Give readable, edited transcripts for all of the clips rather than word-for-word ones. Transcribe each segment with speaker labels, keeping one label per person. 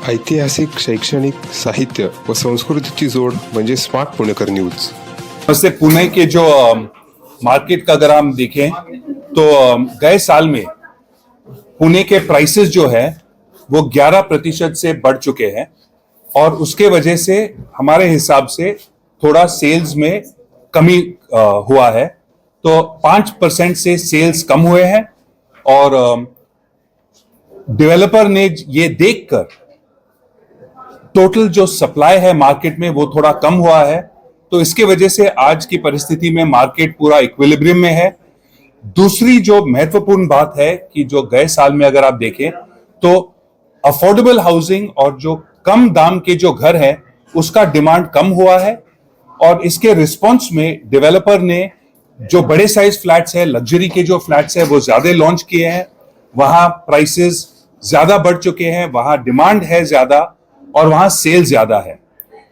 Speaker 1: ऐतिहासिक, शैक्षणिक, साहित्य व संस्कृतीची जोड म्हणजे स्मार्ट पुणेकर न्यूज।
Speaker 2: वैसे पुणे के जो मार्केट का अगर हम देखें तो गए साल में पुणे के प्राइसेस जो है वो 11% से बढ़ चुके हैं और उसके वजह से हमारे हिसाब से थोड़ा सेल्स में कमी हुआ है। तो 5% से सेल्स कम हुए हैं और डेवलपर ने ये देखकर टोटल जो सप्लाई है मार्केट में वो थोड़ा कम हुआ है। तो इसके वजह से आज की परिस्थिति में मार्केट पूरा इक्विलिब्रियम में है। दूसरी जो महत्वपूर्ण बात है कि जो गए साल में अगर आप देखें तो अफोर्डेबल हाउसिंग और जो कम दाम के जो घर है उसका डिमांड कम हुआ है और इसके रिस्पांस में डेवलपर ने जो बड़े साइज फ्लैट्स है, लग्जरी के जो फ्लैट्स है वो ज्यादा लॉन्च किए हैं। वहां प्राइसेस ज्यादा बढ़ चुके हैं, वहां डिमांड है ज्यादा और वहां सेल ज्यादा है।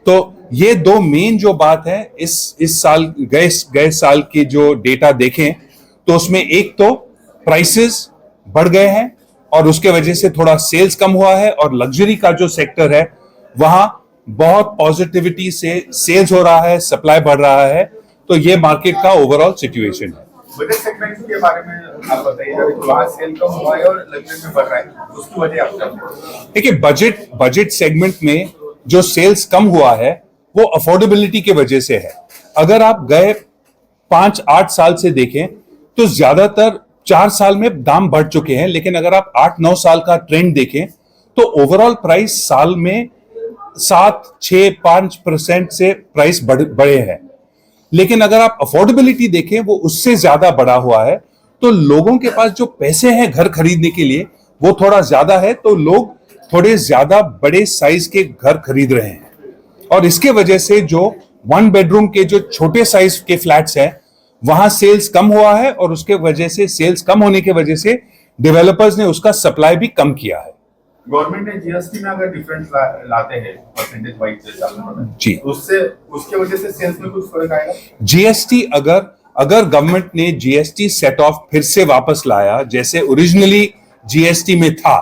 Speaker 2: तो ये दो मेन जो बात है इस साल गए साल की जो डेटा देखें तो उसमें एक तो प्राइसेस बढ़ गए हैं और उसके वजह से थोड़ा सेल्स कम हुआ है और लग्जरी का जो सेक्टर है वहां बहुत पॉजिटिविटी से सेल्स हो रहा है, सप्लाई बढ़ रहा है। तो ये मार्केट का ओवरऑल सिचुएशन है।
Speaker 3: बजट सेगमेंट के बारे में आप बताइए, वहां सेल कम हुआ है और लग्जरी में बढ़ रहा है, उसकी वजह आप बताइए।
Speaker 2: देखिए बजट सेगमेंट में जो सेल्स कम हुआ है वो अफोर्डेबिलिटी की वजह से है। अगर आप गए 5-8 साल से देखें तो ज्यादातर 4 साल में दाम बढ़ चुके हैं, लेकिन अगर आप 8-9 साल का ट्रेंड देखें तो ओवरऑल प्राइस साल में 7-6-5% से प्राइस बढ़े हैं। लेकिन अगर आप अफोर्डेबिलिटी देखें वो उससे ज्यादा बढ़ा हुआ है। तो लोगों के पास जो पैसे हैं घर खरीदने के लिए वो थोड़ा ज्यादा है, तो लोग थोड़े ज्यादा बड़े साइज के घर खरीद रहे हैं और इसके वजह से जो 1 बेडरूम के जो छोटे साइज के फ्लैट्स हैं वहां सेल्स कम हुआ है और उसके वजह से सेल्स कम होने की वजह से डेवलपर्स ने उसका सप्लाई भी कम किया है।
Speaker 3: गवर्नमेंट ने जीएसटी में अगर डिफरेंस लाते हैं परसेंटेज वाइज
Speaker 2: जी,
Speaker 3: उससे उसके वजह से सेल्स में कुछ फर्क आएगा।
Speaker 2: जीएसटी अगर गवर्नमेंट ने जीएसटी सेट ऑफ फिर से वापस लाया जैसे ओरिजिनली जीएसटी में था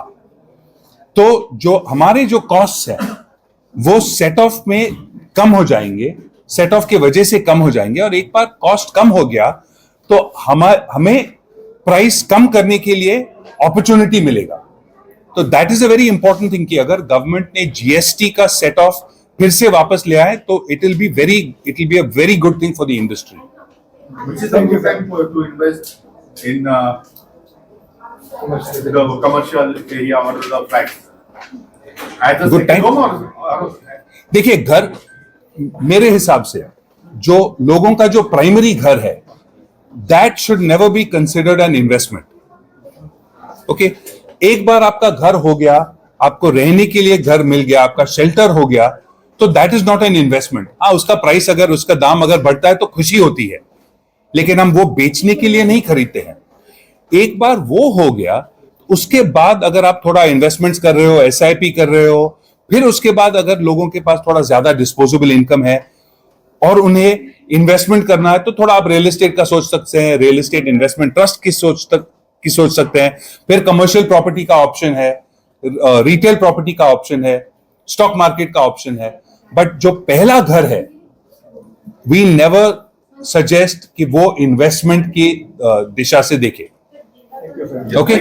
Speaker 2: तो जो हमारे जो कॉस्ट है वो सेट ऑफ में कम हो जाएंगे, सेट ऑफ की वजह से कम हो जाएंगे और एक बार कॉस्ट कम हो गया तो हमें प्राइस कम करने के लिए अपॉर्चुनिटी मिलेगा। तो that is a very important thing कि अगर गवर्नमेंट ने जीएसटी का सेट ऑफ फिर से वापस ले आए तो it will be a very good thing for the industry.
Speaker 3: Which is a good time to invest in the commercial area or the flats? As a
Speaker 2: Good time?
Speaker 3: second home or
Speaker 2: देखिए घर मेरे हिसाब से जो लोगों का जो primary घर है that should never be considered an investment. Okay, एक बार आपका घर हो गया, आपको रहने के लिए घर मिल गया, आपका शेल्टर हो गया तो that is not an investment. हाँ, उसका प्राइस अगर उसका दाम अगर बढ़ता है तो खुशी होती है, लेकिन हम वो बेचने के लिए नहीं खरीदते हैं। एक बार वो हो गया उसके बाद अगर आप थोड़ा इन्वेस्टमेंट्स कर रहे हो, एसआईपी कर रहे हो, फिर उसके बाद अगर लोगों के पास थोड़ा ज्यादा डिस्पोजेबल इनकम है और उन्हें इन्वेस्टमेंट करना है तो थोड़ा आप रियल एस्टेट का सोच सकते हैं, रियल एस्टेट इन्वेस्टमेंट ट्रस्ट की सोच सकते हैं। फिर कमर्शियल प्रॉपर्टी का ऑप्शन है, रिटेल प्रॉपर्टी का ऑप्शन है, स्टॉक मार्केट का ऑप्शन है। बट जो पहला घर है वी नेवर सजेस्ट कि वो इन्वेस्टमेंट की दिशा से देखे। ओके।